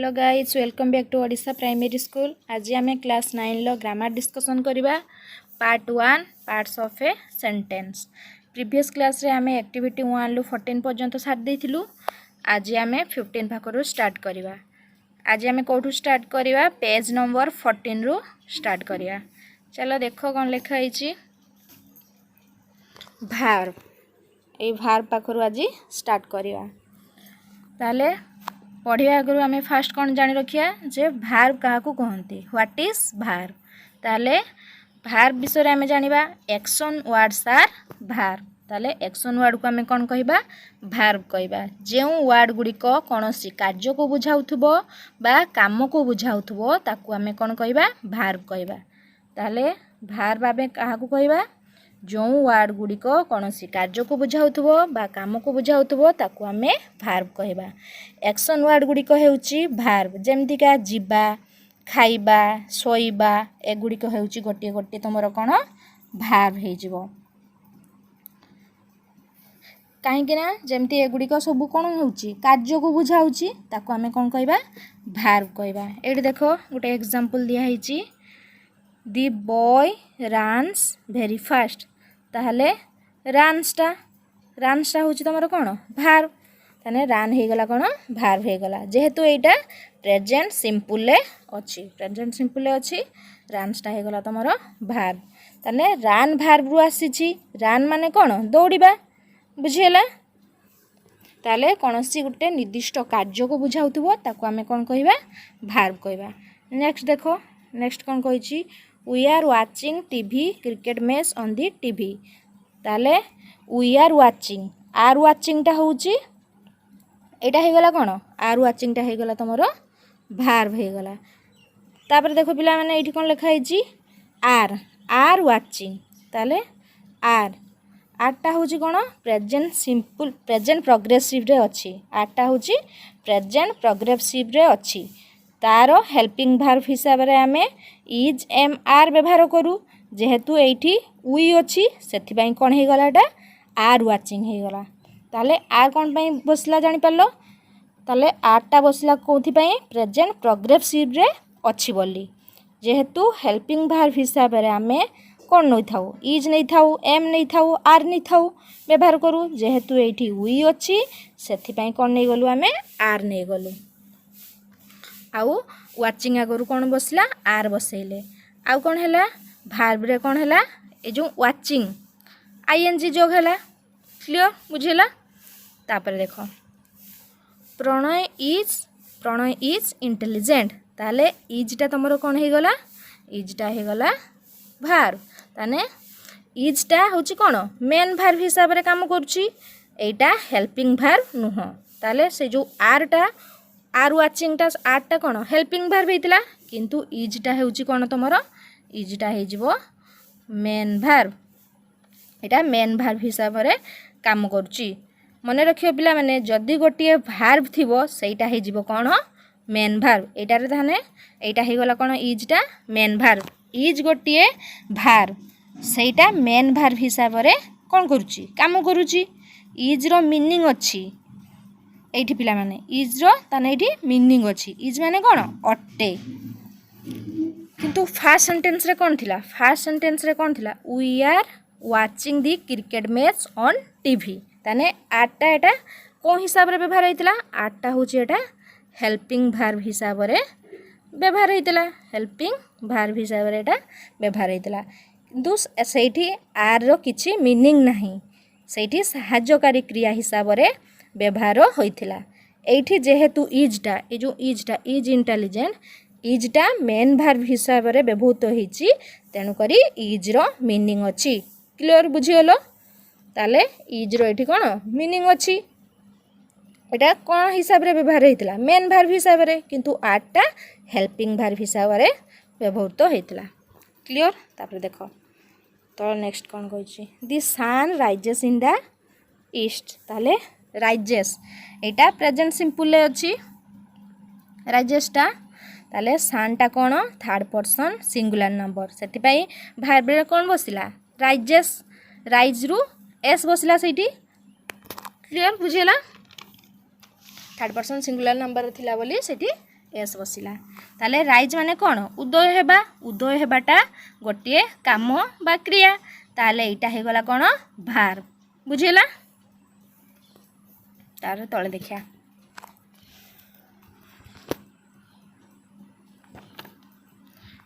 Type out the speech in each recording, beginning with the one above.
Hello guys welcome back to Odisha primary school. आज आम class 9 लो ग्रामर डिस्कसन करवा part 1 parts of a sentence. Previous class रे आम एक्टिविटी 1 रु 14 पर्यंत साथ देथिलु। आज आम 15 पाखरु स्टार्ट करवा। आज आम कोठू स्टार्ट करवा पेज नंबर 14 रु स्टार्ट करवा। चलो देखो कौन लिखा है भार्ब। ए भार्ब पाखरु आज स्टार्ट करवा। ताले पढ़िया आगु आम फास्ट कौन जानी रखिया जे भार्ब क्या कहते व्हाट इज भार्ब। ताले भार्ब विषय आम जानिबा एक्शन वर्ड्स आर भार्ब। ताले एक्शन वर्ड को आम कौन कहबा भार्ब कहबा। जो वर्ड गुड़िक कौन सी कार्य को बुझाउथुबो बा काम को बुझाउथुबो ताकू आम कौन कहबा भार्ब कहबा। ताले भार्ब आम क्या कहबा जो वर्ड गुड़िक कौन सी कार्य को बुझाउथुबो बा काम को बुझाउथुबो ताकू आमे भार्ब कहबा। एक्शन वर्ड गुड़िक हेउची भार्ब जेमतिका जीवा खाइबा सोइबा एगुड़िक हेउची गोटे गोटे तुमर कौन भार्ब हे जिवो। कहीं ना जमती एगुड़िक सब कौन होउची कार्य को बुझाउची ताकू आमे कौन कहबा भार्ब कहबा। एठी देखो गोटे एग्जांपल दिया हेची दी बॉय रन्स वेरी फास्ट। ताहले रन्सटा होची तुमर कौन भार्ब। ताने रान हो गला कौन भार्ब हो गला जेहेतु एटा प्रेजेंट सिंपल अच्छी प्रेजेंट सिंपल अच्छी रान्सटा हो गला तुमर भार्ब। ताने रान भार्ब रु आसीची रान माने कौन दौड़िबा बुझीला। ताले कौन सी गोटे निर्दिष्ट कार्य को बुझाउथुबो ताकू आमे कौन कहबा भार्ब कहबा। नेक्स्ट देखो नेक्स्ट कौन कहिची we are watching TV cricket match on the TV. ताले वी आर वाचिंग आर वाचिंगटा होउची एटा हो गला कौन आर वाचिंगटा हो गला तुमर भार्ब हो गला। तापर देखो पिला माने एठी कौन लिखा है आर आर वाचिंग। ताले आर आरटा होची कौन प्रेजेंट सिंपल प्रेजेंट प्रोग्रेसिव रे अच्छी आरटा होची प्रेजेंट प्रोग्रेसिव रे अच्छी तार हेल्पिंग भार्ब हिसाब रे आमे इज एम आर व्यवहार करूँ जेहेतु एठी वी अच्छी से कौन हो गला एटा आर वाचिंग हो गला। ताले आर कौन पई बसला जानि पारलो ताले आरटा बसला कोथि पई प्रेजेंट प्रोग्रेसिव रे अच्छी बोली जेहेतु हेल्पिंग भार्ब हिसाब रे आमे कौन नहीं थाउ इज नहीं थाउ एम नहीं थाउ आर नहीं थाउ व्यवहार करूँ जेहेतु एठी वी अच्छी से कौन नहीं गलु आमे आर नहीं गलु। आउ वाचिंग आगरू कौन बसला आर बसैले आउ कौन हैला भार्ब रे कौन हैला ए जो वाचिंग आईएनजी जोग हैला क्लियर बुझेला। तापर देखो प्रणय इज इंटेलिजेंट। ताले इजटा तुमरो कौन हो गला इजटा हो गला भार्ब। ताने इजटा होची कौन मेन भार्ब हिसाब रे काम करूची एटा हेल्पिंग भार्ब नुह। ताले से जो आरटा आर वाचिंगटा आरटा कौन हेल्पिंग भार्ब हेतिला किंतु इजटा हेउची कौन तुमरो इजटा हे जिवो मेन भार्ब। एटा मेन भार्ब हिसाब रे काम करूची मने रखियो पिला माने जदी गोटिए भार्ब थिबो सेटा हे जिवो कौन मेन भार्ब। एटा रे थाने एटा हे गला कौन इजटा मेन भार्ब इज गोटिए भार्ब सेटा मेन भार्ब हिसाब रे कौन करूची काम करूची इज रो मीनिंग अच्छी एठी पिला माने इज रो ताने एठी मीनिंग अच्छी इज माने कौन अट्टे किंतु फास्ट सेंटेंस रे कौन थिला फास्ट सेंटेंस रे कौन थिला we are watching the cricket match on TV. ताने आरटा एटा कौन हिसाब रे व्यवहार हेतिला आरटा होची एटा हेल्पिंग भार्ब हिसाब रे व्यवहार हेतिला हेल्पिंग भार्ब हिसाब रे एटा व्यवहार हेतिला किंतु सेठी आर रो किछि मीनिंग नाही सेठी सहायकारी क्रिया हिसाब रे व्यवहार होइथिला। एठी जेहेतु इजटा ए जो इजटा इज इंटेलिजेंट इजटा मेन भार्ब हिसाब रे व्यवहृत होइछि तेनु करी इज रो मीनिंग अछि क्लियर बुझियलो। ताले इज रो एठी कोन मीनिंग अछि एटा कोन हिसाब रे व्यवहार हेतिला मेन भार्ब हिसाब रे किंतु आरटा हेल्पिंग भार्ब हिसाब रे व्यवहृत होइतिला क्लियर। तापर देखो तो नेक्स्ट कौन कहिछि the sun rises in the east. ताले राइजेस एटा प्रेजेंट सिंपल अच्छी राइजेसटा ताले सनटा कौन थर्ड पर्सन सिंगुलर नंबर से भार्ब रे कौन बसला राइजेस राइज रु एस बसला सेठी क्लियर बुझेला थर्ड पर्सन सिंगुलर नंबर थिला बोली सेठी एस बसिला ताले राइज माने कौन उदय हेबा उदय हेबाटा गोटे काम बा क्रिया ताले एटा हे गला कौन भार बुझिला तार तले देखिया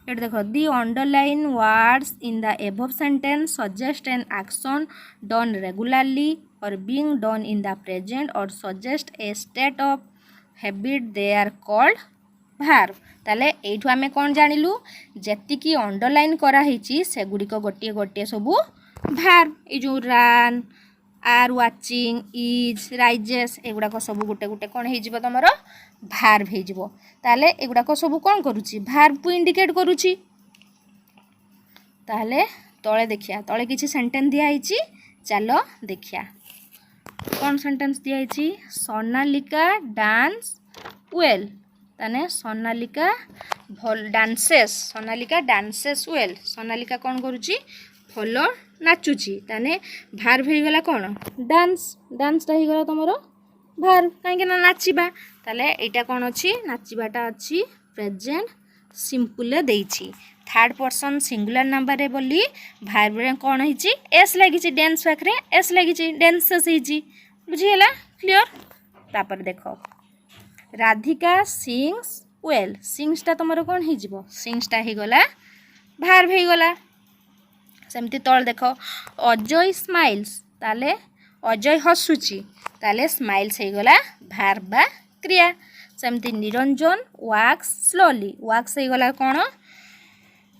एट देखो the underline words in the above sentence suggest an action done regularly और being done in the present और suggest a state of habit they are called verb ताले एठू आमे कोन जानिलु जेतिकी अंडरलाइन करा हिची सेगुडी को गोटिए गोटिए सबु भार्ब ए जो run are watching is rises एगुड़ा सब गोटे गोटे कौन हो तुम भार्ब हो ताले एगुड़ा सब कौन करुच्ची भार्ब को इंडिकेट करुच्ची ताले तले देखिया तले किसी सेंटेंस दिखाई चलो देखिया कौन सेंटेंस दिखाई सोनालिका डांस वेल ताने सोनालिका भल dances Sonalika dances well Sonalika कौन करुच्ची भल नाचुची ताने भार्ब हो गला कौन डांस डांसटा हो गला तुम भार्ब कहीं ना नाचिबा ताले एटा कौन अच्छी नाचिबाटा अच्छी प्रेजेंट सिंपल देइछि थर्ड पर्सन सिंगुलर नंबर रे बोली भार्ब रे कौन हिची एस लागिछि डांस पाखरे एस लागिछि डांसेस हिची बुझियला क्लियर तापर देखो राधिका सिंग्स वेल सिंग्सटा तुमरो कौन हिजिबो सिंग्सटा हो गला भार्ब हो गला सेमती तल देख अजय स्माइल्स ताले अजय हसुची ताले स्माइल्स हो गला भार्ब बा क्रिया सेमती निरंजन वाक्स स्लोली वाक्स हो गला कौन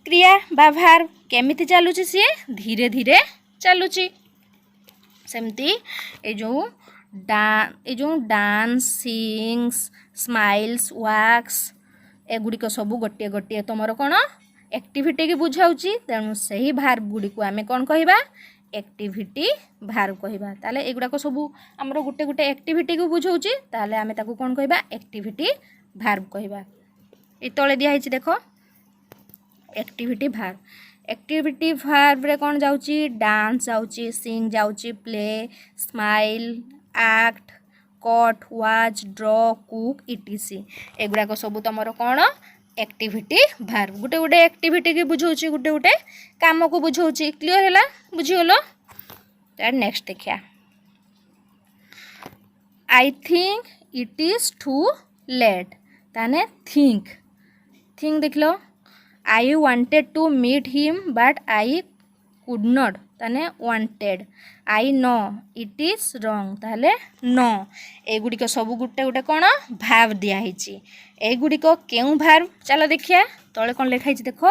क्रिया बा भार्ब केमिति चलुची सी धीरे धीरे चलुची सेमती ए जो डांस सिंग्स स्माइल्स वाक्स एगुड़ी सब गोटे गोटे तुमर कौन एक्टिविटी की बुझाऊँगी तेणु से ही भार्ब गुड़ी को आम कौन कहवा एक्टिविटी भार्ब कहवा ताले एगुड़ाक सब आमर गोटे गोटे एक्टिविटी को बुझाऊँगी ताले आम ताकू कौन कहवा एक्टिविटी भार्ब कहवा ये तले दिखाई देख एक्टिविटी भार्ब रे कौन जाऊँगी डांस जाऊँगी सिंग जाऊँगी play smile act cut watch ड्र कुक इटीसी एगुड़ाक सब तुम कौन एक्टिविटी भार्ब गोटे गोटे एक्टिविटी की बुझाऊँगी गोटे गोटे काम को बुझाऊँगी क्लियर है बुझीगल तार नेक्स्ट देखिया I think it is too late ताने थिंक देख लो I wanted to meet him but I could not ताने wanted I know it is wrong ताले नो एगुड़िक सब गोटे गोटे कौन भार्ब दिखाई एगुड़िक केउं भार्ब चलो देखिया तले कौन लिखाई देख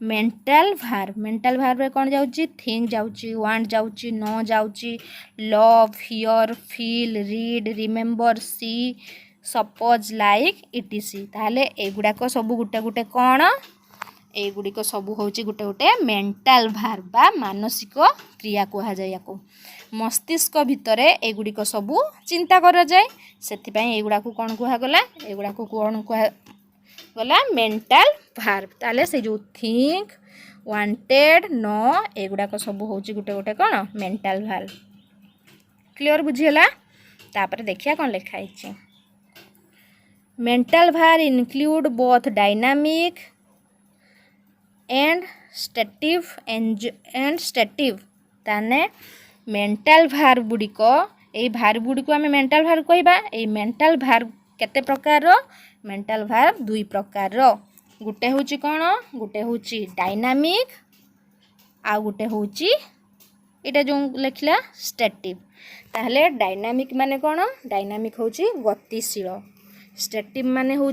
मेंटल भार्ब रे कौन जाउची थिंक जाउची वांट जाउची नो जाउची love hear feel read remember see suppose like etc ताले एगुड़ाक सब गोटे गोटे कौन एगुड़िक सब हूँ गोटे गोटे मेंटल भार्ब बा मानसिक क्रिया कहुए या मस्तिष्क भितर एगुड़िक सब चिंता कर जाए से एगुड़ा कौन कहगला एगुड़ा कौन कहगला मेंटल भार्ब ताले से जो थिंक वांटेड नो एगुड़ाक सब हूँ गोटे गोटे कौन मेंटल भार्ब क्लियर बुझीगला तापर देखिया कौन लिखाई mental verb include both dynamic and stative ताने मेंटल भार्ब गुड़िक ये भार्ब गुड़ी को आम मेंटल भार्ब कहबा ये मेंटल भार्ब केते प्रकार मेंटल भार्ब दुई प्रकार गोटे हूँ कौन गोटे हूँ डायनामिक आ गोटे हूँ यहाँ जो लिखला स्टेटिव ताहले डायनामिक माने कौन डायनामिक हूँ गतिशील स्टेटिव माने हूँ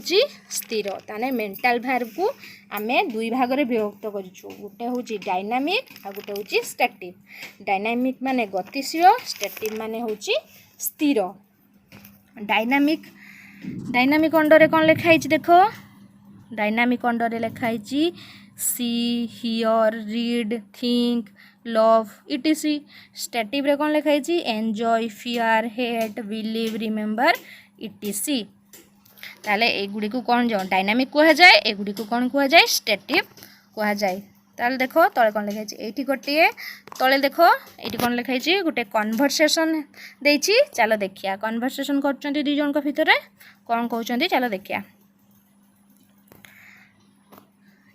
स्थिर ताने मेंटल भार्ब को आमे दुई भाग रे विभक्त करिछु गोटे हूँ डायनामिक आ गोटे हूँ स्टेटिव डायनामिक माने गतिशील स्टेटिव माने हूँ स्थिर डायनामिक अंडर कौन लिखाई देख डायनामिक अंडर लिखाई see here read think love etc. stative रे कौन लिखाई enjoy fear hate believe remember etc. ताले एगुड़ी को कौन जो डायनामिक कह जाए एगुड़ी को कौन कह जाए स्टेटिव कह जाए ताले देखो तले कौन लिखाई एठी गोटे तले देखो एठी कौन लिखाई गोटे कन्वर्सेशन देछि चलो देखिया कन्वर्सेशन करछन्ती दुई जन को भितर कौन कहउछन्ती चलो देखिया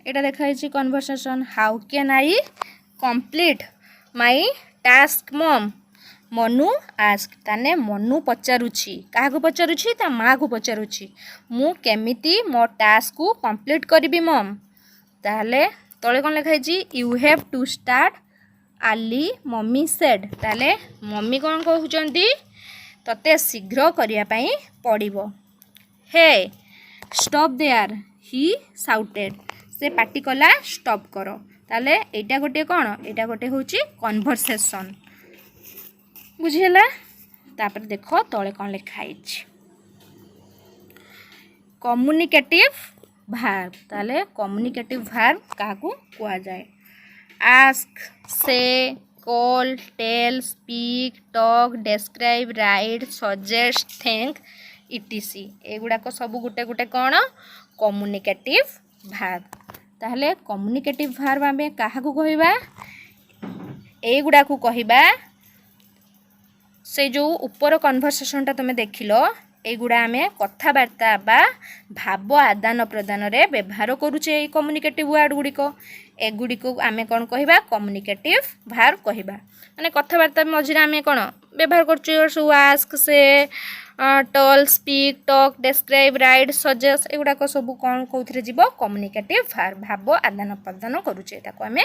एटा देखाई conversation how can I complete my task मम मनु आस्क ताने मनु पचारुछि काहाको पचारुछि ता माँ को पचारुछि मु केमिति मो टास्क को कंप्लीट करिबि मम ताले तळे कोन लिखाई यू हैव टू स्टार्ट आली मम्मी सेड ताले मम्मी कोन कहउचंती तते शीघ्र करिया पई पड़िबो हे स्टॉप देयर ही साउटेड से पार्टी कला स्टॉप करो ताले एटा गोटे कोन एटा गोटे होची कन्वर्सेशन बुझिला तापर देखो तळे कोन लिखाई कम्युनिकेटिव भार्ब ताले कम्युनिकेटिव भार्ब काहाकू कुआ जाए ask say call tell speak talk describe write suggest think etc एगुड़ाक सब गुटे गुटे कौन कम्युनिकेटिव भार्ब ताहले कम्युनिकेटिव भार्ब आमे काहाकू कहबा एगुड़ाकू कहबा से जो ऊपर कन्वर्सेशनटा तुम देखिलो एगुड़ा आमे कथबार्ता बा भाव आदान प्रदान रे व्यवहार करूचे कम्युनिकेटिव वर्ड गुड़िक एगुड़िक आमे कौन कहबा कम्युनिकेटिव भार्ब कहबा माने कथबार्ता मझिरे आमे कौन व्यवहार करछु so ask say tell speak talk describe write suggest एगुड़ाक सब कौन कौथिरे जीवो कम्युनिकेटिव भार्ब भाव आदान प्रदान करूचे एटाको आमे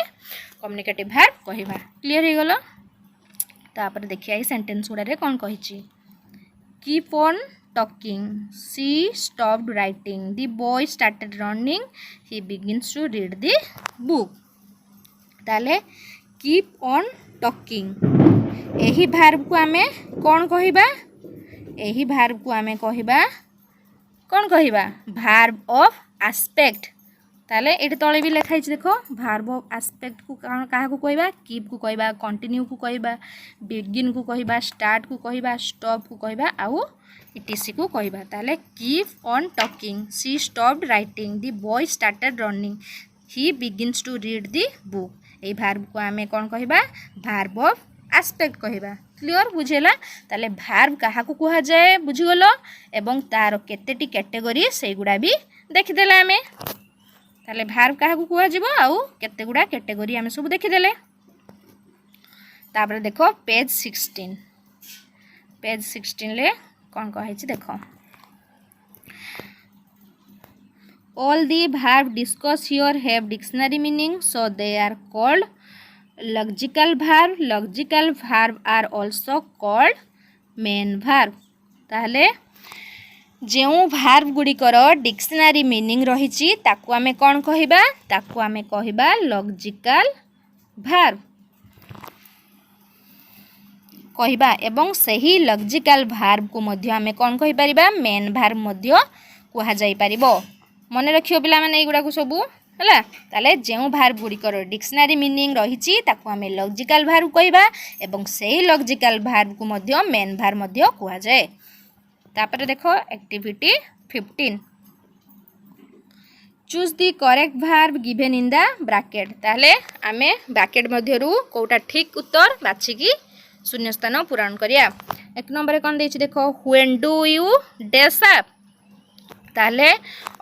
कम्युनिकेटिव भार्ब कहबा क्लियर हे गलो तापर देखिए आई सेंटेंस गुड़ा कौन कही keep on talking she stopped writing the boy started running he begins to read the book ताले कीप ऑन टॉकिंग एही भार्ब को आमे कौन कहबा एही भार्ब को आमे कहबा कौन कहबा भार्ब ऑफ एस्पेक्ट ताले एटी तले भी लिखाई देखो भार्ब ऑफ एस्पेक्ट को कहा को कहबा कीप को कहबा कंटिन्यू को कहबा बिगिन को कहबा स्टार्ट को कहबा स्टॉप को कहबा आउ इटीसी को कहबा ताले keep on talking she stopped writing the boy started running he begins to read the book ए भार्ब को आमे कौन कहबा भार्ब ऑफ एस्पेक्ट कहबा क्लियर बुझेला ताले भार्ब कहा को कहा जाए बुझिगलो एवं तार केतेटी कैटेगरी सेगुड़ा भी देखिदेला आमे ताले भार्ब कहा को कहा जिवो आउ केते गुडा कैटेगरी आमे सब देखिदेले तापर देखो पेज 16 ले कौन कहि छि देखो all the verb discuss here have dictionary meaning so they are called logical verb are also called main verb ताहले जेउ भार्ब गुड़िकर डिक्शनरी मीनिंग रही ताकू आमे कौन कहबा ताकू आमे कहबा लॉजिकल भार्ब कहबा एवं सही लॉजिकल भार्ब को मध्य आमे कौन कहि परिबा मेन भार्ब मध्य कहा जाई परिबो मने रखियो पिला माने एगुडा को सबु हला ताले जेउ भार्ब गुड़िकर डिक्शनरी मीनिंग रही ताकू आमे लॉजिकल भार्ब कहबा एवं सही लॉजिकल भार्ब को मध्य मेन भार्ब मध्य कहा जाए तापर देखो activity 15 choose the correct verb given in the bracket ताहले आमे ब्रैकेट मध्यरु कोटा ठीक उत्तर बाछिकी शून्य स्थान पूरण करिया एक नंबर कौन देछि देखो when do you dash up ताहले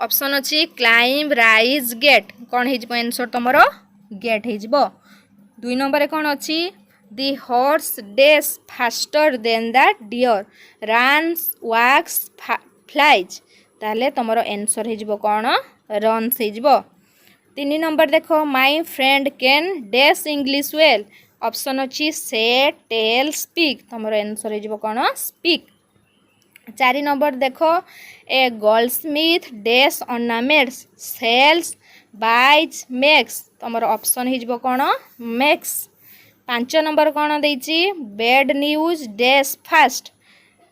ऑप्शन अछि क्लाइंब राइज गेट कौन हे जिवो आंसर तमरो गेट हे जिवो दुई नंबर कौन अछि The horse dash faster than the deer, runs, walks, flies. ताले तमरो आंसर हे जिवो कोन रन से जिवो 3 नंबर देखो my friend can dash English well option अछि से टेल स्पीक तमरो आंसर हे जिवो कोन स्पीक 4 नंबर देखो a goldsmith dash ornaments sells buys makes तमरो ऑप्शन हे जिवो कोन मेक्स 5 नंबर कौन देछि bad news dash fast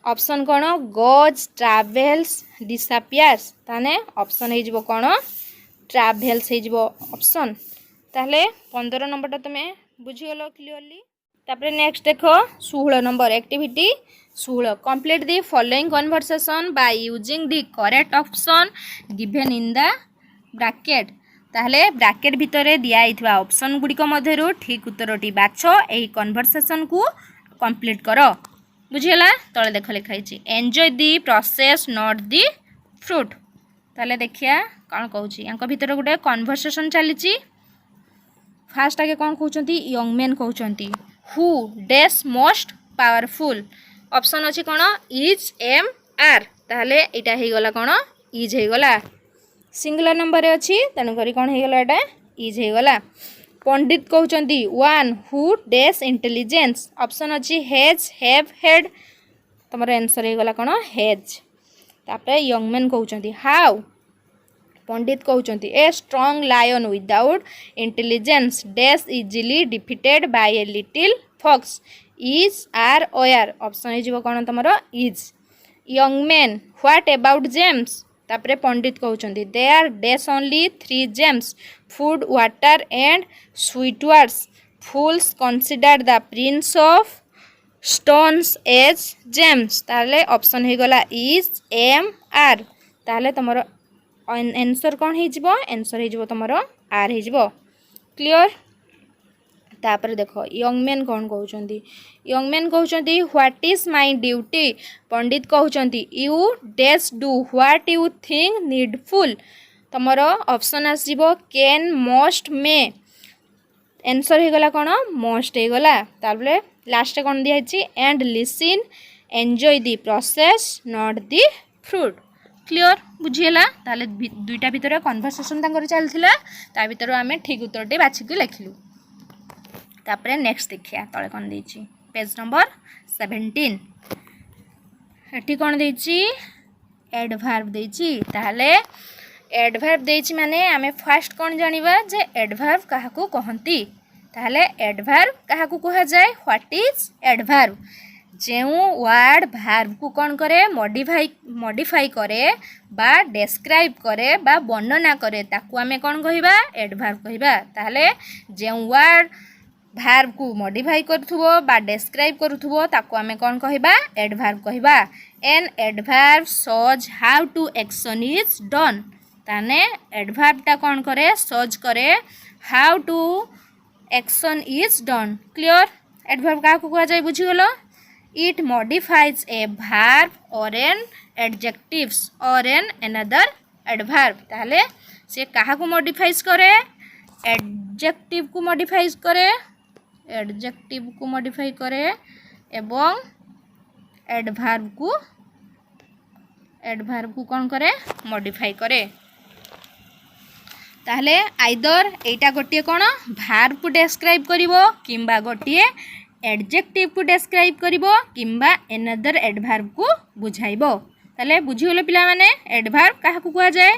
option कौन गोज ट्रैवल्स डिसअपियर्स ताने ऑप्शन हे जिवो कौन ट्रैवल्स हे जिवो ऑप्शन ताहले 15 नंबर तुमे बुझिगलो क्लियरली तापर नेक्स्ट देखो 16 number activity 16 complete the following conversation by using the correct option given in the bracket ताहले ब्रैकेट भितरे दिया इथवा ऑप्शन गुड़िक मध्यरु ठीक उत्तरटी बाछ एही कन्वर्सेशन को कंप्लीट करो बुझिला तळे देख लिखाई enjoy the process not the fruit ताहले देखिया कौन कहूँ या भितर गोटे कन्भरसेसन चली फास्ट आगे कौन कहते यंग मैन कहते who dash most powerful option अच्छी कौन इज एम आर ताहले एटा हो गला कौन इज हो गला सिंगुलर नंबर अच्छी तेणुक कौन हो गला एटा इज हो गला पंडित कहते one who dash intelligence option अच्छी हेज हैव हेड तुम आंसर हो गला कौन हेज तापर यंग मैन कहते हाउ पंडित कहते a strong lion without intelligence dash easily defeated by a little fox is are were option हो कौन तुम is young man what about gems तापरे पंडित कहते they are dash only 3 gems food water and sweet words fools consider the prince of stones as James ताले option हो गला is M R ताले तुम आंसर कौन हो आंसर हो तुम आर हो क्लियर तापर देख यंग मैन कौन कहते यंग मैन कहते व्हाट इज माय ड्यूटी पंडित कहते you dash do what you think needful तुम ऑप्शन आसो कैन मस्ट मे आंसर हो गला कौन मस्ट हो गला तापर लास्ट कौन दिखाई and listen enjoy the process not the fruit clear बुझीगला ताले दुईटा भितर कन्भरसेसन तांकर चलथिला ता भितर आमे ठीक उत्तरटे बाछिक लिखिलु तापरे नेक्स्ट देखिया तळे कोन देछि पेज नंबर 17 एठी कोन देछि एडवर्ब देछि ताले एडवर्ब देछि माने आमे फर्स्ट कोन जानिबा जे एडवर्ब काहाकू कहंती ताले एडवर्ब काहाकू कहा जाय व्हाट इज एडवर्ब जेउ वर्ड भार्ब को कौन करे मॉडिफाई करे बा डेस्क्राइब करे बा वर्णना करे ताकू आमे कौन कहिबा एडवर्ब कहिबा ताले जेउ वर्ड भार्ब को मॉडिफाई करूथुबो बा डेस्क्राइब करूथुबो ताकू आमे कौन कहिबा एडवर्ब कहिबा an adverb shows how to action is done ताने एडवर्ब ता कौन करे शोज करे how to action is done clear adverb का को कहा जाय बुझिगलो it modifies a verb or an adjectives or an another adverb ताहले से कहा को मॉडिफाइज करे एडजेक्टिव को मॉडिफाइज करे एडजेक्टिव को मॉडिफाई करे एवं एडवर्ब को कौन करे मॉडिफाई करे ताहले आइदर एटा गोटिए कौन भार्ब को डेस्क्राइब करिवो किंबा गोटिए एडजेक्टिव को डेस्क्राइब करिवो किंबा एनदर एडवर्ब को बुझाइबो ताले बुझिगले पिला माने एडवर्ब काहा को कहा जाए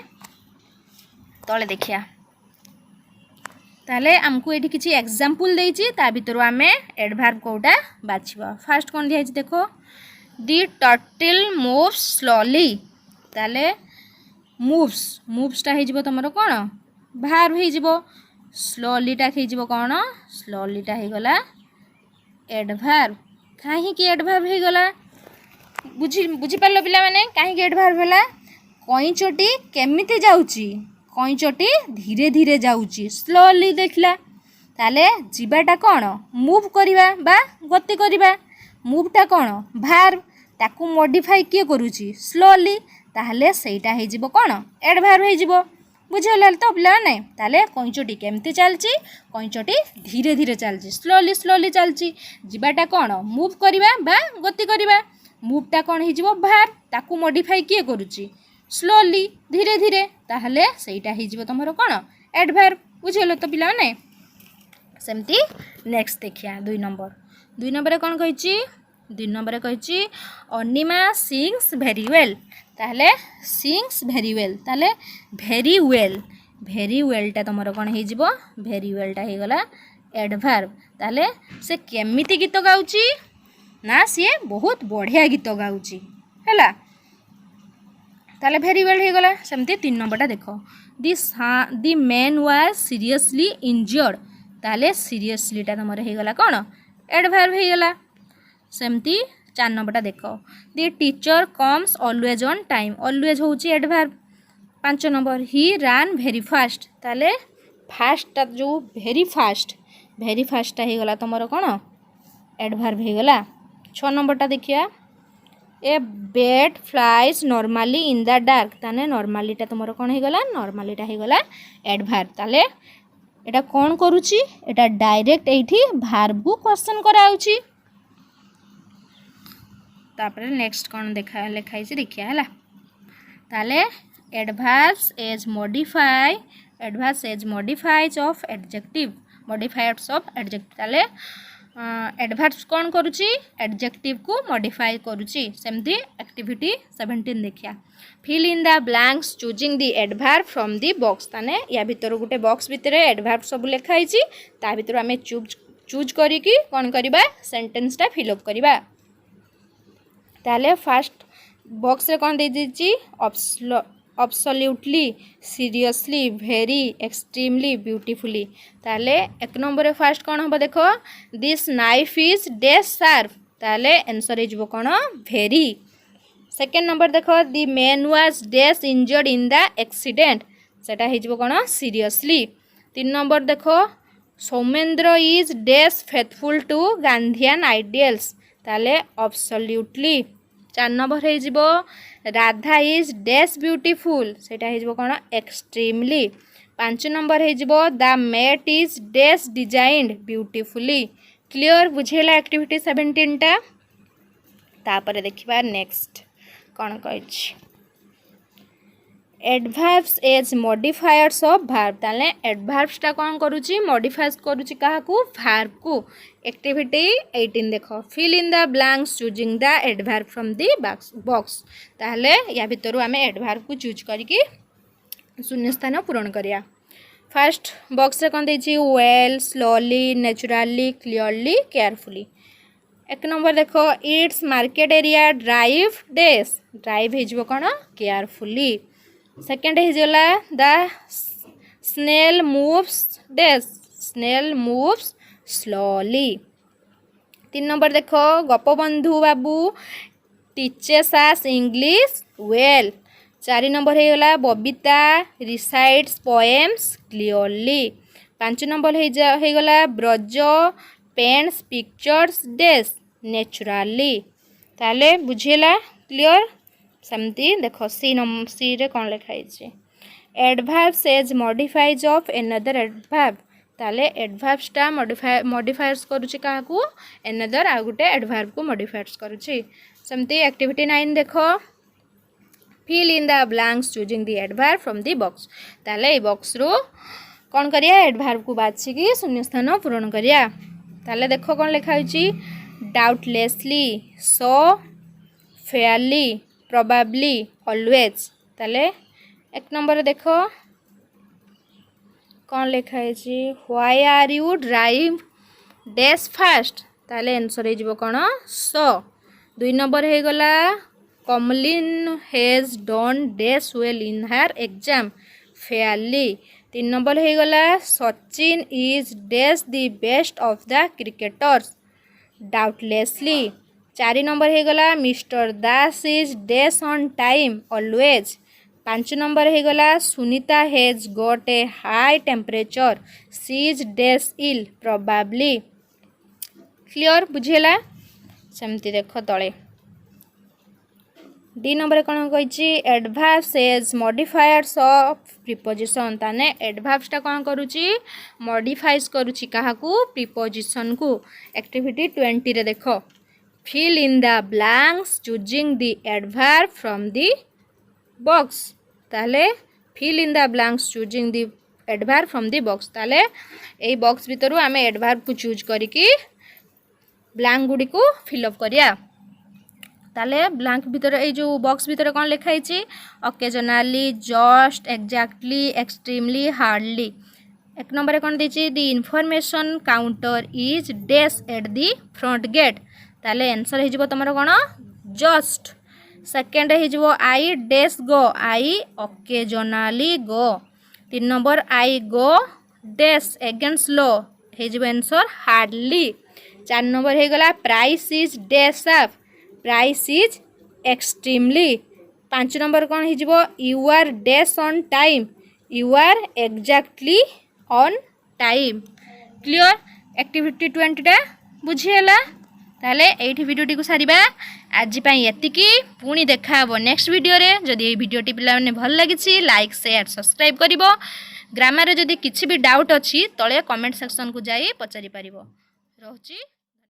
तले देखिया ताले हमकु एठी किछि एग्जांपल देछि ता भितरु आमे एडवर्ब कोटा बाछिबा फर्स्ट कोन दिया छि देखो द टर्टल मूव्स स्लोली ताले मूव्स ता हे जिवो तमरो कोन भार्ब हे जिवो स्लोली ता हे जिवो कोन स्लोली ता हे गला एडवर्ब कहीं कि एडवर्ब हो गला बुझी पारलो पिला माने कहीं कि एडवर्ब होला कईचटी केमिति जाउची कईचटी धीरे धीरे जाउची स्लोली देखला ताले जीवाटा कौन मूव करिबा बा गति करिबा मूवटा कौन भार्ब ताकू मॉडिफाई किए करूची स्लोली ताहले सेटा हे जिवो कौन एडवर्ब हे जिवो बुझला तो पिला नै ताले कईचटी केमती चलची कईचटी धीरे धीरे चलची स्लोली चलची जीवाटा कौन मूव करिबा बा गति करिबा मूवटा कौन हे जिवो भार्ब ताकू मॉडिफाई किए करूची स्लोली धीरे धीरे ताहले सेटा हे जिवो तमरो कौन एडवर्ब बुझलो तो पिला नै सेमती नेक्स्ट देखिया 2 नंबर कौन कहिची 2 नंबर कहिची अनिमा सिंग्स वेरी वेल ताहले सिंग्स वेरी वेल ताहले वेरी वेलटा तुमर कौन हो जिवो वेरी वेलटा हो गला एडवर्ब ताहले से केमिति गीत गाउची ना सी बहुत बढ़िया गीत गाउची हैला ताहले वेरी वेल हो गला सेमती 3 नंबरटा देखो the man was seriously injured ताहले सीरियसलीटा तुमर हो गला कौन एडवर्ब हो गला सेमती 4 नंबरटा देख the teacher comes always on time always होची adverb 5 number he ran very fast ताले फास्टा जो वेरी फास्टा हो गला तुमर कौन एडवर्ब हो गला 6 नंबरटा देखिया a bat flies normally in the dark ताने नॉर्मलीटा तुमर कौन हो गला नॉर्मलीटा हो गला एडभार्ब ताले एटा कौन करूची एटा डायरेक्ट एठी भार्ब को क्वेश्चन कराउची तापर नेक्स्ट कौन देखा लिखाई छी देखिया हला ताले adverbs as modifies of adjective modifiers of adjective ताले एडभार्ब्स कौन करूची एडजेक्टिव को मॉडिफाई करूची सेमती एक्टिविटी 17 देखिया fill in the blanks choosing the adverb from the box ताने या भीतर गोटे बॉक्स भीतर एडभार्ब सब लिखाई छी ता भीतर आमे चूज करिकी कौन करिबा सेंटेंस टा फिल अप करिबा ताले फर्स्ट बॉक्स रे कौन दे दीची absolutely seriously very extremely beautifully ताले एक नंबर रे फर्स्ट कौन हम देखो this knife is dash sharp ताले आंसर हे जबो कौन very सेकंड नंबर देखो the man was dash injured in the accident सेटा हे जबो कौन seriously तीन नंबर देखो Soumendra is dash faithful to Gandhian ideals ताले absolutely चार नंबर है जीवो राधा इज डैश ब्यूटीफुल सेटा है जीवो कौन एक्सट्रीमली पांच नंबर है जीवो the mat is dash designed beautifully clear बुझेला एक्टिविटी 17 टा तापर देखिबा नेक्स्ट कौन कहिछि adverbs as modifiers of verb ताले एडभार्ब्स टा कौन करूची मॉडिफाइज करूची काहा को भार्ब को एक्टिविटी 18 देखो fill in the blanks choosing the adverb from the box ताले या भितरु आमे एडभार्ब को चूज करके शून्य स्थान पूरण करिया फर्स्ट बॉक्स रे कौन देछि well slowly naturally clearly carefully एक नंबर देखो it's market area drive dash drive हे जबो कोन केयरफुली सेकेंड हिजला the snail moves dash snail moves slowly तीन नंबर देखो Gopabandhu babu teaches us English well चार नंबर हो गला बबीता रिसाइट्स पोएम्स क्लियरली पांच नंबर हो गला Braj paints pictures dash naturally ताले बुझेला क्लियर सेमती देखो सी रे कौन लिखाई adverbs as modifies of another adverb ताले एडभार्ब्स टा मॉडिफायर्स करूची काहाकू एनदर आ गुटे एडभार्ब को मॉडिफायर्स करूची सेमती एक्टिविटी 9 देखो fill in the blanks choosing the adverb from the box ताले ए बॉक्स रो कौन करिया एडभार्ब को बाछि की शून्य स्थान पूरण करिया ताले देखो कौन लिखाई डाउटलेसली सो फेयरली probably always ताले एक नंबर देखो कौन लिखा है why are you drive dash fast ताले आंसर हे जबो कोन सो दुई नंबर हे गला Kamalin has done dash well in her exam fairly तीन नंबर हे गला Sachin is dash the best of the cricketers doubtlessly चार नंबर हो गला mister Das is dash on time always पांच नंबर हो गला Sunita has got a high temperature she is dash ill probably clear बुझेला सेमती देखो तले डी नंबर कौन कही एडभार्ब्स एज मॉडिफायर्स ऑफ प्रिपोजिशन ताने एडभार्ब्स टा कौन करूची मॉडिफाइज करूची काहाकू प्रिपोजिशन को एक्टिविटी 20 रे देखो fill in the blanks choosing the adverb from the box ताले fill in the blanks choosing the adverb from the box ताले ए बॉक्स भीतर आमे एडभार्ब को चूज करिकी ब्लैंक गुडी को फिल अप करिया ताले ब्लैंक भीतर ए जो बॉक्स भीतर कौन लिखाई छी occasionally just exactly extremely hardly एक नंबर कौन देछि the information counter is dash at the front gate ताले आंसर हे जबो तमरो कोन जस्ट सेकंड हे जबो I dash go I occasionally go तीन number I go dash against लो हे जबो आंसर हार्डली चार नंबर हे गला price is dash up price is extremely पांच नंबर कौन हे जबो you are dash on time you are exactly on time clear activity 20 टा बुझिएला ताले एठी भिडियोटी को सारिबा आज पई एतिकी पुणी देखा हबो नेक्स्ट वीडियो रे। जदि ए भिडियोटी पिला माने भल लागिछि लाइक शेयर सब्सक्राइब करिवो। ग्रामर रे जदि किछि भी डाउट अछि तळे कमेंट सेक्शन को जाई पचारि परिवो। रहउछि।